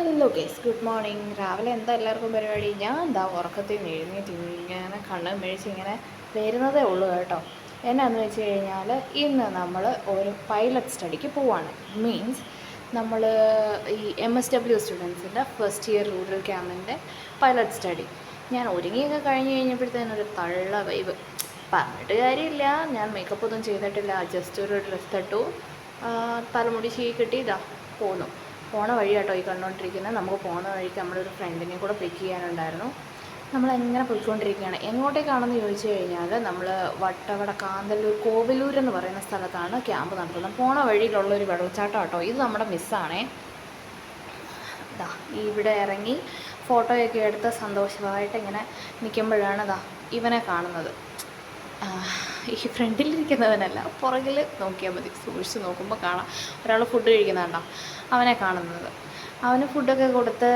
Hello guys, good morning. രാവിലെ എന്താ എല്ലാവർക്കും പരിപാടി? ഞാൻ എന്താ ഉറക്കത്തിൽ നിന്ന് എഴുന്നേറ്റ് ഇങ്ങനെ കണ്ണും മേടിച്ച് ഇങ്ങനെ വരുന്നതേ ഉള്ളൂ കേട്ടോ. എന്നാന്ന് വെച്ച് കഴിഞ്ഞാൽ ഇന്ന് നമ്മൾ ഒരു പൈലറ്റ് സ്റ്റഡിക്ക് പോവാണ്. മീൻസ് നമ്മൾ ഈ MSW സ്റ്റുഡൻസിൻ്റെ ഫസ്റ്റ് ഇയർ റൂറൽ ക്യാമ്പിൻ്റെ പൈലറ്റ് സ്റ്റഡി. ഞാൻ ഒരുങ്ങിയൊക്കെ കഴിഞ്ഞ് കഴിഞ്ഞപ്പോഴത്തേനൊരു തള്ള വൈബ്. പറഞ്ഞിട്ട് കാര്യമില്ല, ഞാൻ മേക്കപ്പ് ഒന്നും ചെയ്തിട്ടില്ല, ജസ്റ്റ് ഒരു ഡ്രസ്സ് തട്ടു, തലമുടി ചീ കിട്ടി, ഇതാ പോന്നു. പോണ വഴി കേട്ടോ ഈ കണ്ടുകൊണ്ടിരിക്കുന്നത്. നമുക്ക് പോകുന്ന വഴിക്ക് നമ്മുടെ ഒരു ഫ്രണ്ടിനെ കൂടെ പിക്ക് ചെയ്യാനുണ്ടായിരുന്നു. നമ്മളെങ്ങനെ പോയിക്കൊണ്ടിരിക്കുകയാണ്. എങ്ങോട്ടേക്കാണെന്ന് ചോദിച്ചു കഴിഞ്ഞാൽ നമ്മൾ വട്ടവട കാന്തല്ലൂർ കോവിലൂർ എന്ന് പറയുന്ന സ്ഥലത്താണ് ക്യാമ്പ് നടത്തുന്നത്. പോണ വഴിയിലുള്ളൊരു വെള്ളച്ചാട്ടം കേട്ടോ. ഇത് നമ്മുടെ മിസ്സാണേ. ഇതാ ഇവിടെ ഇറങ്ങി ഫോട്ടോയൊക്കെ എടുത്ത് സന്തോഷമായിട്ട് ഇങ്ങനെ നിൽക്കുമ്പോഴാണ് ഇതാ ഇവനെ കാണുന്നത്. ഈ ഫ്രണ്ടിലിരിക്കുന്നവനല്ല, പുറകിൽ നോക്കിയാൽ മതി. സൂക്ഷിച്ച് നോക്കുമ്പോൾ കാണാം ഒരാൾ ഫുഡ് കഴിക്കുന്നുണ്ടോ, അവനെ കാണുന്നത്. അവന് ഫുഡൊക്കെ കൊടുത്ത്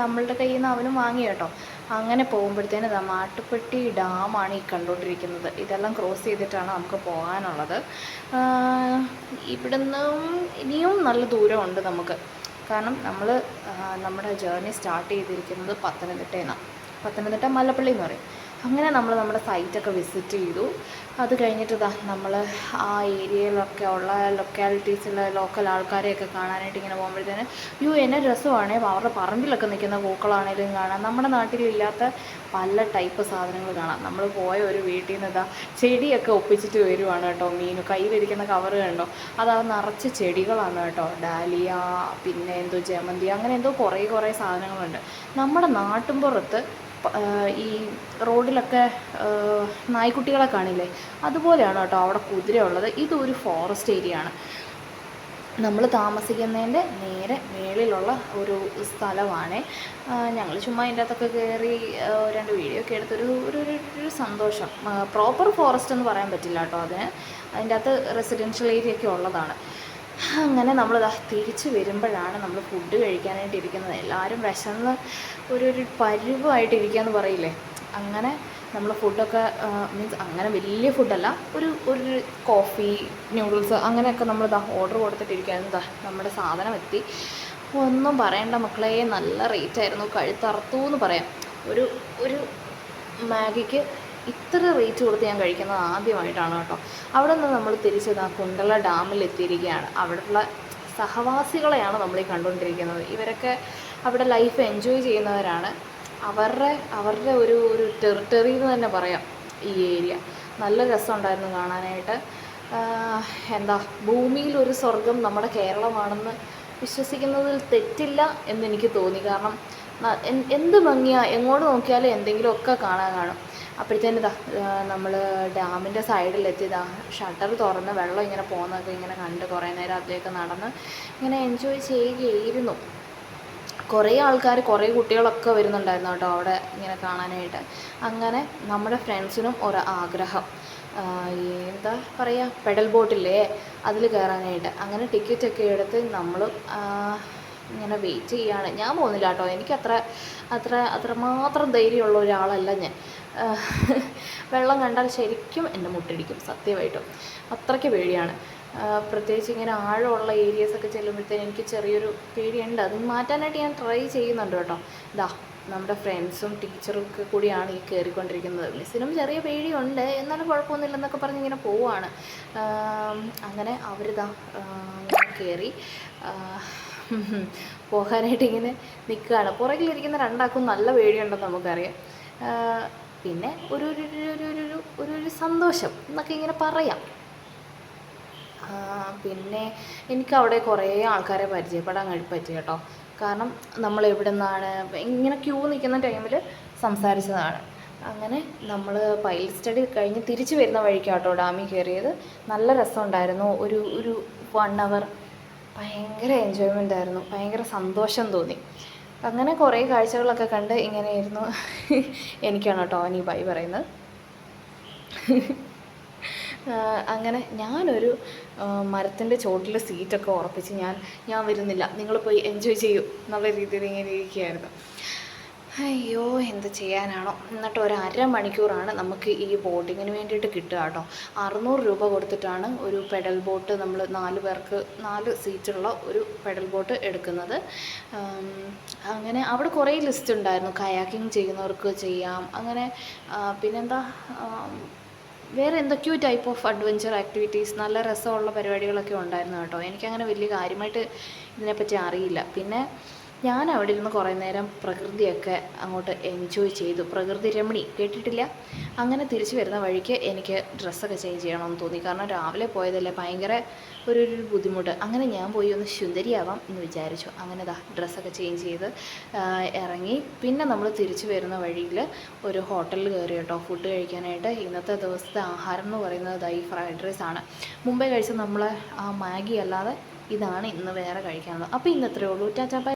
നമ്മളുടെ കയ്യിൽ നിന്ന് അവനും വാങ്ങി കേട്ടോ. അങ്ങനെ പോകുമ്പോഴത്തേന് ഇതാ മാട്ടുപ്പെട്ടി ഡാമാണ് ഈ കണ്ടുകൊണ്ടിരിക്കുന്നത്. ഇതെല്ലാം ക്രോസ് ചെയ്തിട്ടാണ് നമുക്ക് പോകാനുള്ളത്. ഇവിടുന്നും ഇനിയും നല്ല ദൂരമുണ്ട് നമുക്ക്. കാരണം നമ്മൾ നമ്മുടെ ജേർണി സ്റ്റാർട്ട് ചെയ്തിരിക്കുന്നത് പത്തനംതിട്ടയിൽ നിന്നാണ്. പത്തനംതിട്ട മല്ലപ്പള്ളി എന്ന് പറയും. അങ്ങനെ നമ്മൾ നമ്മുടെ സൈറ്റൊക്കെ വിസിറ്റ് ചെയ്തു. അത് കഴിഞ്ഞിട്ട് ഇതാ നമ്മൾ ആ ഏരിയയിലൊക്കെ ഉള്ള ലൊക്കാലിറ്റീസിലെ ലോക്കൽ ആൾക്കാരെയൊക്കെ കാണാനായിട്ട് ഇങ്ങനെ പോകുമ്പോഴത്തേന് എന്നെ രസമാണ്. അവരുടെ പറമ്പിലൊക്കെ നിൽക്കുന്ന പൂക്കളാണേലും കാണാം. നമ്മുടെ നാട്ടിലില്ലാത്ത പല ടൈപ്പ് സാധനങ്ങൾ കാണാം. നമ്മൾ പോയ ഒരു വീട്ടിൽ നിന്ന് ഇതാ ചെടിയൊക്കെ ഒപ്പിച്ചിട്ട് വരുവാണ് കേട്ടോ. കയ്യിലിരിക്കുന്ന കവറ് കണ്ടോ, അത് നിറച്ച് ചെടികളാണ് കേട്ടോ. ഡാലിയ, പിന്നെ എന്തോ ജമന്തി, അങ്ങനെ എന്തോ കുറേ സാധനങ്ങളുണ്ട്. നമ്മുടെ നാട്ടിൻപുറത്ത് ഈ റോഡിലൊക്കെ നായ്ക്കുട്ടികളെ കാണില്ലേ, അതുപോലെയാണ് കേട്ടോ അവിടെ കുതിരയുള്ളത്. ഇതൊരു ഫോറസ്റ്റ് ഏരിയ ആണ്. നമ്മൾ താമസിക്കുന്നതിൻ്റെ നേരെ മേളിലുള്ള ഒരു സ്ഥലമാണ്. ഞങ്ങൾ ചുമ്മാ അതിൻ്റെ അകത്തൊക്കെ കയറി രണ്ട് വീഡിയോ ഒക്കെ എടുത്തൊരു ഒരു സന്തോഷം. പ്രോപ്പർ ഫോറസ്റ്റ് എന്ന് പറയാൻ പറ്റില്ല കേട്ടോ. അതിൻ്റെ അകത്ത് റെസിഡൻഷ്യൽ ഏരിയ ഒക്കെ ഉള്ളതാണ്. അങ്ങനെ നമ്മൾ തിരിച്ച് വരുമ്പോഴാണ് നമ്മൾ ഫുഡ് കഴിക്കാനായിട്ട് ഇരിക്കുന്നത്. എല്ലാവരും വിശന്ന് ഒരു പരുവായിട്ടിരിക്കുക എന്ന് പറയില്ലേ, അങ്ങനെ നമ്മൾ ഫുഡൊക്കെ മീൻസ് അങ്ങനെ വലിയ ഫുഡല്ല, ഒരു കോഫി, ന്യൂഡിൽസ് അങ്ങനെയൊക്കെ നമ്മൾ ഓർഡർ കൊടുത്തിട്ടിരിക്കുകയാണ്. നമ്മുടെ സാധനം എത്തി. ഒന്നും പറയണ്ട മക്കളെ, നല്ല റേറ്റായിരുന്നു. കഴുത്തറുത്തു എന്ന് പറയാം. ഒരു മാഗിക്ക് ഇത്ര റേറ്റ് കൊടുത്ത് ഞാൻ കഴിക്കുന്നത് ആദ്യമായിട്ടാണ് കേട്ടോ. അവിടെ നിന്ന് നമ്മൾ തിരിച്ചത് കുണ്ടള ഡാമിൽ എത്തിയിരിക്കുകയാണ്. അവിടെയുള്ള സഹവാസികളെയാണ് നമ്മൾ ഈ കണ്ടുകൊണ്ടിരിക്കുന്നത്. ഇവരൊക്കെ അവിടെ ലൈഫ് എൻജോയ് ചെയ്യുന്നവരാണ്. അവരുടെ ഒരു ടെറിട്ടറി എന്ന് തന്നെ പറയാം ഈ ഏരിയ. നല്ല രസമുണ്ടായിരുന്നു കാണാനായിട്ട്. എന്താ, ഭൂമിയിലൊരു സ്വർഗം നമ്മുടെ കേരളമാണെന്ന് വിശ്വസിക്കുന്നതിൽ തെറ്റില്ല എന്നെനിക്ക് തോന്നി. കാരണം എന്ത് ഭംഗിയാണ്, എങ്ങോട്ട് നോക്കിയാലും എന്തെങ്കിലുമൊക്കെ കാണും. അപ്പോഴത്തേന് നമ്മൾ ഡാമിൻ്റെ സൈഡിലെത്തിയതാ ഷട്ടർ തുറന്ന് വെള്ളം ഇങ്ങനെ പോകുന്നതൊക്കെ ഇങ്ങനെ കണ്ട് കുറേ നേരം അതിലേക്ക് നടന്ന് ഇങ്ങനെ എൻജോയ് ചെയ്യുകയായിരുന്നു. കുറേ ആൾക്കാർ, കുറേ കുട്ടികളൊക്കെ വരുന്നുണ്ടായിരുന്നു കേട്ടോ അവിടെ ഇങ്ങനെ കാണാനായിട്ട്. അങ്ങനെ നമ്മുടെ ഫ്രണ്ട്സിനും ഒരു ആഗ്രഹം, എന്താ പറയുക, പെഡൽ ബോട്ടില്ലേ അതിൽ കയറാനായിട്ട്. അങ്ങനെ ടിക്കറ്റൊക്കെ എടുത്ത് നമ്മൾ ഇങ്ങനെ വെയിറ്റ് ചെയ്യുകയാണ്. ഞാൻ പോകുന്നില്ല കേട്ടോ. എനിക്ക് അത്രമാത്രം ധൈര്യമുള്ള ഒരാളല്ല ഞാൻ. വെള്ളം കണ്ടാൽ ശരിക്കും എൻ്റെ മുട്ടടിക്കും, സത്യമായിട്ടും അത്രയ്ക്ക് പേടിയാണ്. പ്രത്യേകിച്ച് ഇങ്ങനെ ആഴമുള്ള ഏരിയസൊക്കെ ചെല്ലുമ്പോഴത്തേന് എനിക്ക് ചെറിയൊരു പേടിയുണ്ട്. അത് മാറ്റാനായിട്ട് ഞാൻ ട്രൈ ചെയ്യുന്നുണ്ട് കേട്ടോ. നമ്മുടെ ഫ്രണ്ട്സും ടീച്ചറും ഒക്കെ കൂടിയാണ് ഈ കയറിക്കൊണ്ടിരിക്കുന്നത്. മിസ്സിനും ചെറിയ പേടിയുണ്ട്, എന്നാലും കുഴപ്പമൊന്നുമില്ലെന്നൊക്കെ പറഞ്ഞ് ഇങ്ങനെ പോവുകയാണ്. അങ്ങനെ അവരിതാ കയറി പോകാനായിട്ട് ഇങ്ങനെ നിൽക്കുകയാണ്. പുറകിലിരിക്കുന്ന രണ്ടാൾക്കും നല്ല പേടിയുണ്ടെന്ന് നമുക്കറിയാം. പിന്നെ ഒരു സന്തോഷം എന്നൊക്കെ ഇങ്ങനെ പറയാം. പിന്നെ എനിക്കവിടെ കുറേ ആൾക്കാരെ പരിചയപ്പെടാൻ പറ്റി കേട്ടോ. കാരണം നമ്മൾ എവിടെ നിന്നാണ് ഇങ്ങനെ ക്യൂ നിൽക്കുന്ന ടൈമിൽ സംസാരിച്ചതാണ്. അങ്ങനെ നമ്മൾ പൈലറ്റ് സ്റ്റഡി കഴിഞ്ഞ് തിരിച്ച് വരുന്ന വഴിക്കാട്ടോ ഡാമിൽ കയറിയത്. നല്ല രസമുണ്ടായിരുന്നു. ഒരു 1 hour ഭയങ്കര എൻജോയ്മെൻ്റ് ആയിരുന്നു. ഭയങ്കര സന്തോഷം തോന്നി. അങ്ങനെ കുറേ കാഴ്ചകളൊക്കെ കണ്ട് ഇങ്ങനെയായിരുന്നു. എനിക്കാണ് കേട്ടോ അവൻ ഈ ബൈ പറയുന്നത്. അങ്ങനെ ഞാനൊരു മരത്തിൻ്റെ ചോട്ടിൽ സീറ്റൊക്കെ ഉറപ്പിച്ച് ഞാൻ വരുന്നില്ല, നിങ്ങൾ പോയി എൻജോയ് ചെയ്യൂ എന്നുള്ള രീതിയിൽ ഇങ്ങനെ ഇരിക്കുകയായിരുന്നു. അയ്യോ, എന്ത് ചെയ്യാനാണോ. എന്നിട്ട് ഒരു അരമണിക്കൂറാണ് നമുക്ക് ഈ ബോട്ടിങ്ങിന് വേണ്ടിയിട്ട് കിട്ടുക കേട്ടോ. 600 രൂപ കൊടുത്തിട്ടാണ് ഒരു പെഡൽ ബോട്ട്, നമ്മൾ 4 പേർക്ക് 4 സീറ്റുള്ള ഒരു പെഡൽ ബോട്ട് എടുക്കുന്നത്. അങ്ങനെ അവിടെ കുറേ ലിസ്റ്റ് ഉണ്ടായിരുന്നു. കയാക്കിങ് ചെയ്യുന്നവർക്ക് ചെയ്യാം, അങ്ങനെ പിന്നെന്താ വേറെ എന്തൊക്കെയോ ടൈപ്പ് ഓഫ് അഡ്വഞ്ചർ ആക്ടിവിറ്റീസ്, നല്ല രസമുള്ള പരിപാടികളൊക്കെ ഉണ്ടായിരുന്നു കേട്ടോ. എനിക്കങ്ങനെ വലിയ കാര്യമായിട്ട് ഇതിനെപ്പറ്റി അറിയില്ല. പിന്നെ ഞാൻ അവിടെ ഇരുന്ന് കുറേ നേരം പ്രകൃതിയൊക്കെ അങ്ങോട്ട് എൻജോയ് ചെയ്തു. പ്രകൃതി രമണി കേട്ടിട്ടില്ല? അങ്ങനെ തിരിച്ചു വരുന്ന വഴിക്ക് എനിക്ക് ഡ്രസ്സൊക്കെ ചേഞ്ച് ചെയ്യണമെന്ന് തോന്നി. കാരണം രാവിലെ പോയതല്ലേ, ഭയങ്കര ഒരു ബുദ്ധിമുട്ട്. അങ്ങനെ ഞാൻ പോയി ഒന്ന് സുന്ദരിയാവാം എന്ന് വിചാരിച്ചു. അങ്ങനെ ഡ്രസ്സൊക്കെ ചേഞ്ച് ചെയ്ത് ഇറങ്ങി. പിന്നെ നമ്മൾ തിരിച്ചു വരുന്ന വഴിയിൽ ഒരു ഹോട്ടലിൽ കയറി കേട്ടോ ഫുഡ് കഴിക്കാനായിട്ട്. ഇന്നത്തെ ദിവസത്തെ ആഹാരം എന്ന് പറയുന്നത് ഈ ഫ്രൈഡ് റൈസ് ആണ്. മുമ്പേ കഴിച്ച നമ്മൾ ആ മാഗി അല്ലാതെ ഇതാണ് ഇന്ന് വേറെ കഴിക്കാനുള്ളത്. അപ്പോൾ ഇന്ന് ഇത്രയേ ഉള്ളൂ. Tata bye.